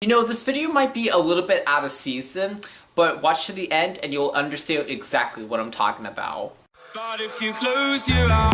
You know, this video might be a little bit out of season, but watch to the end and you'll understand exactly what I'm talking about. But if you close your eyes...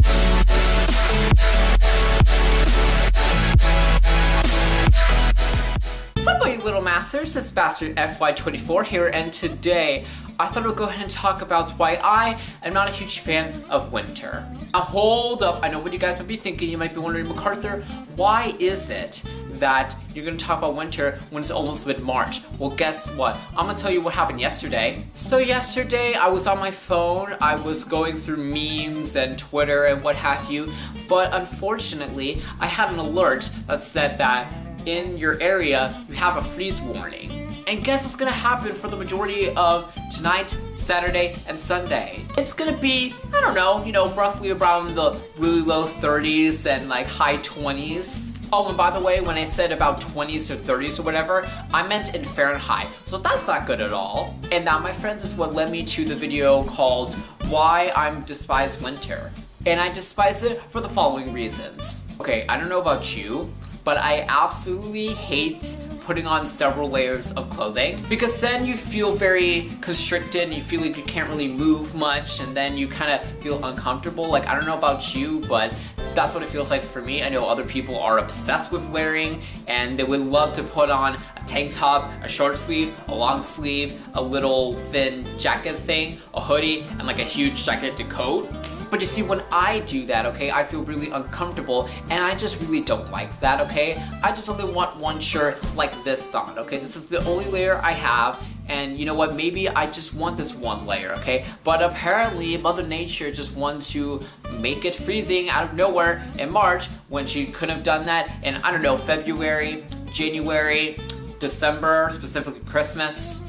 What's up, you little masters? It's Bastard FY24 here, and today I thought I'd go ahead and talk about why I am not a huge fan of winter. Now hold up, I know what you guys might be thinking. You might be wondering, MacArthur, why is it that you're going to talk about winter when it's almost mid-March? Well, guess what? I'm going to tell you what happened yesterday. So yesterday I was on my phone, I was going through memes and Twitter and what have you, but unfortunately I had an alert that said that in your area you have a freeze warning. And guess what's gonna happen for the majority of tonight, Saturday, and Sunday? It's gonna be, I don't know, roughly around the really low 30s and like high 20s. Oh, and by the way, when I said about 20s or 30s or whatever, I meant in Fahrenheit. So that's not good at all. And that, my friends, is what led me to the video called Why I Despise Winter. And I despise it for the following reasons. Okay, I don't know about you, but I absolutely hate putting on several layers of clothing, because then you feel very constricted and you feel like you can't really move much, and then you kind of feel uncomfortable. Like, I don't know about you, but that's what it feels like for me. I know other people are obsessed with layering, and they would love to put on a tank top, a short sleeve, a long sleeve, a little thin jacket thing, a hoodie, and like a huge jacket coat. But you see, when I do that, okay, I feel really uncomfortable, and I just really don't like that, okay? I just only want one shirt like this on, okay? This is the only layer I have, and you know what, maybe I just want this one layer, okay? But apparently, Mother Nature just wants to make it freezing out of nowhere in March, when she couldn't have done that in, I don't know, February, January, December, specifically Christmas.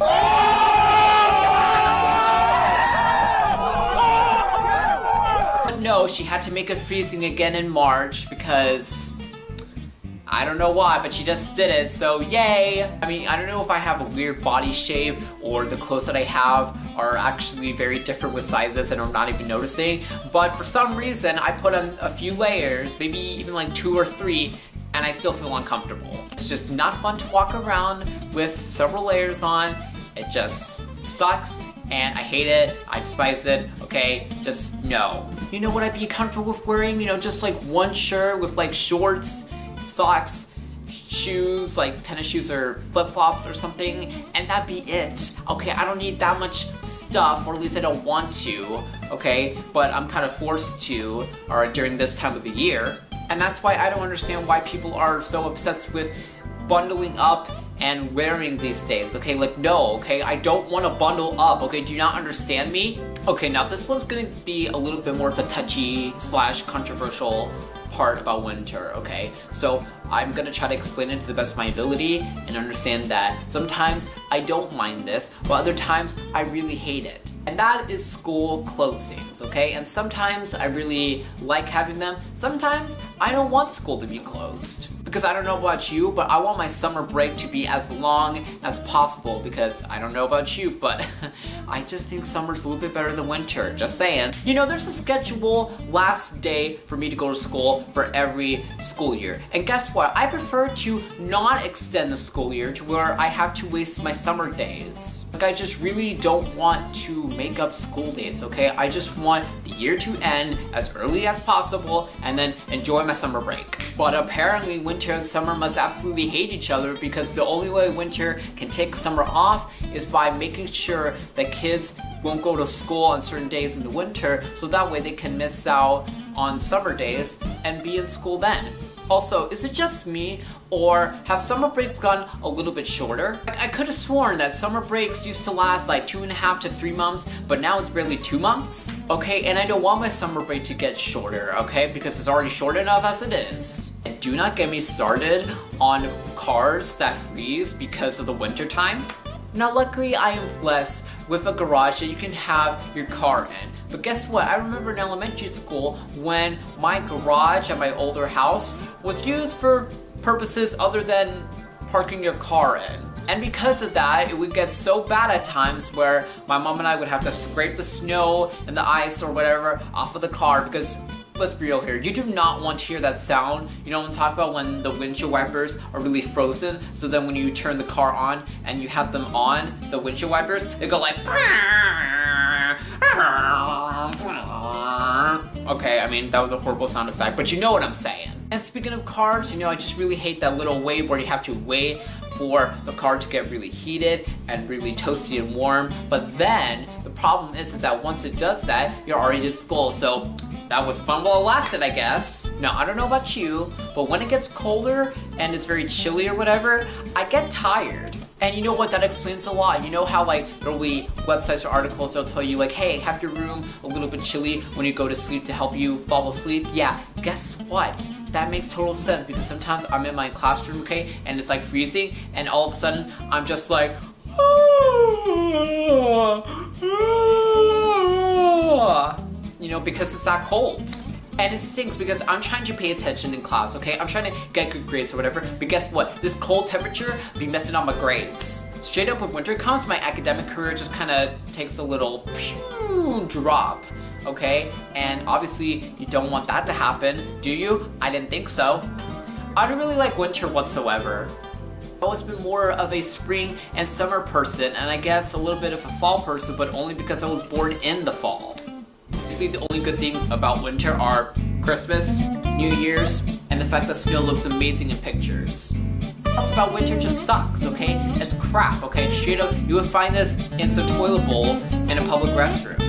No, she had to make it freezing again in March because I don't know why, but she just did it, so yay! I mean, I don't know if I have a weird body shape or the clothes that I have are actually very different with sizes and I'm not even noticing, but for some reason I put on a few layers, maybe even like 2 or 3, and I still feel uncomfortable. It's just not fun to walk around with several layers on. It just sucks, and I hate it, I despise it, okay? Just no. You know what I'd be comfortable with wearing? Just like one shirt with like shorts, socks, shoes, like tennis shoes or flip-flops or something, and that'd be it. Okay, I don't need that much stuff, or at least I don't want to, okay? But I'm kind of forced to, or during this time of the year. And that's why I don't understand why people are so obsessed with bundling up and layering these days, okay? Like, no, okay? I don't want to bundle up, okay? Do you not understand me? Okay, now this one's gonna be a little bit more of a touchy / controversial part about winter, okay? So I'm gonna try to explain it to the best of my ability and understand that sometimes I don't mind this, but other times I really hate it. And that is school closings, okay? And sometimes I really like having them. Sometimes I don't want school to be closed. Because I don't know about you, but I want my summer break to be as long as possible, because I don't know about you, but I just think summer's a little bit better than winter, just saying. There's a schedule last day for me to go to school for every school year. And guess what? I prefer to not extend the school year to where I have to waste my summer days. Like, I just really don't want to make up school days, okay? I just want the year to end as early as possible and then enjoy my summer break. But apparently winter and summer must absolutely hate each other, because the only way winter can take summer off is by making sure that kids won't go to school on certain days in the winter, so that way they can miss out on summer days and be in school then. Also, is it just me, or have summer breaks gone a little bit shorter? I could have sworn that summer breaks used to last like 2.5 to 3 months, but now it's barely 2 months. Okay, and I don't want my summer break to get shorter, okay, because it's already short enough as it is. And do not get me started on cars that freeze because of the winter time. Now luckily I am blessed with a garage that you can have your car in. But guess what? I remember in elementary school when my garage at my older house was used for purposes other than parking your car in. And because of that, it would get so bad at times where my mom and I would have to scrape the snow and the ice or whatever off of the car, because let's be real here. You do not want to hear that sound. You know what I'm talking about, when the windshield wipers are really frozen. So then when you turn the car on and you have them on, the windshield wipers, they go like. Okay, I mean, that was a horrible sound effect, but you know what I'm saying. And speaking of cars, you know, I just really hate that little wait where you have to wait for the car to get really heated and really toasty and warm. But then the problem is that once it does that, you're already at school. So that was fun while it lasted, I guess. Now, I don't know about you, but when it gets colder and it's very chilly or whatever, I get tired. And you know what, that explains a lot. You know how like there'll be websites or articles that'll tell you like, hey, have your room a little bit chilly when you go to sleep to help you fall asleep? Yeah, guess what? That makes total sense, because sometimes I'm in my classroom, okay, and it's like freezing, and all of a sudden I'm just like, you know, because it's that cold. And it stinks because I'm trying to pay attention in class, okay? I'm trying to get good grades or whatever, but guess what? This cold temperature be messing up my grades. Straight up, when winter comes, my academic career just kind of takes a little drop, okay? And obviously, you don't want that to happen, do you? I didn't think so. I don't really like winter whatsoever. I've always been more of a spring and summer person, and I guess a little bit of a fall person, but only because I was born in the fall. Obviously, the only good things about winter are Christmas, New Year's, and the fact that snow looks amazing in pictures. Else about winter just sucks, okay? It's crap, okay? Straight up, you would find this in some toilet bowls in a public restroom.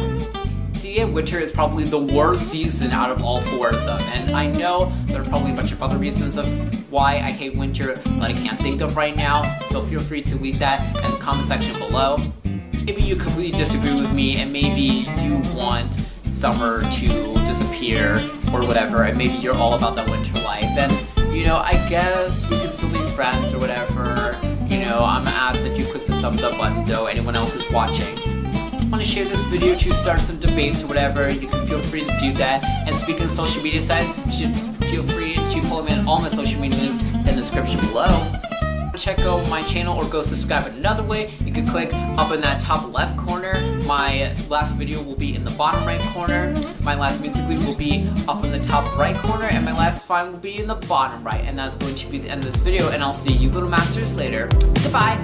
See, winter is probably the worst season out of all four of them, and I know there are probably a bunch of other reasons of why I hate winter that I can't think of right now, so feel free to leave that in the comment section below. Maybe you completely disagree with me, and maybe you want summer to disappear or whatever, and maybe you're all about that winter life, and you know, I guess we can still be friends or whatever. You know, I'm gonna ask that you click the thumbs up button though, anyone else who's watching. If you want to share this video to start some debates or whatever, you can feel free to do that. And speaking of social media sites, you should feel free to follow me on all my social media links in the description below. Check out my channel or go subscribe another way. You can click up in that top left corner. My last video will be in the bottom right corner. My last music video will be up in the top right corner, and my last find will be in the bottom right. And that's going to be the end of this video, and I'll see you little masters later. Goodbye!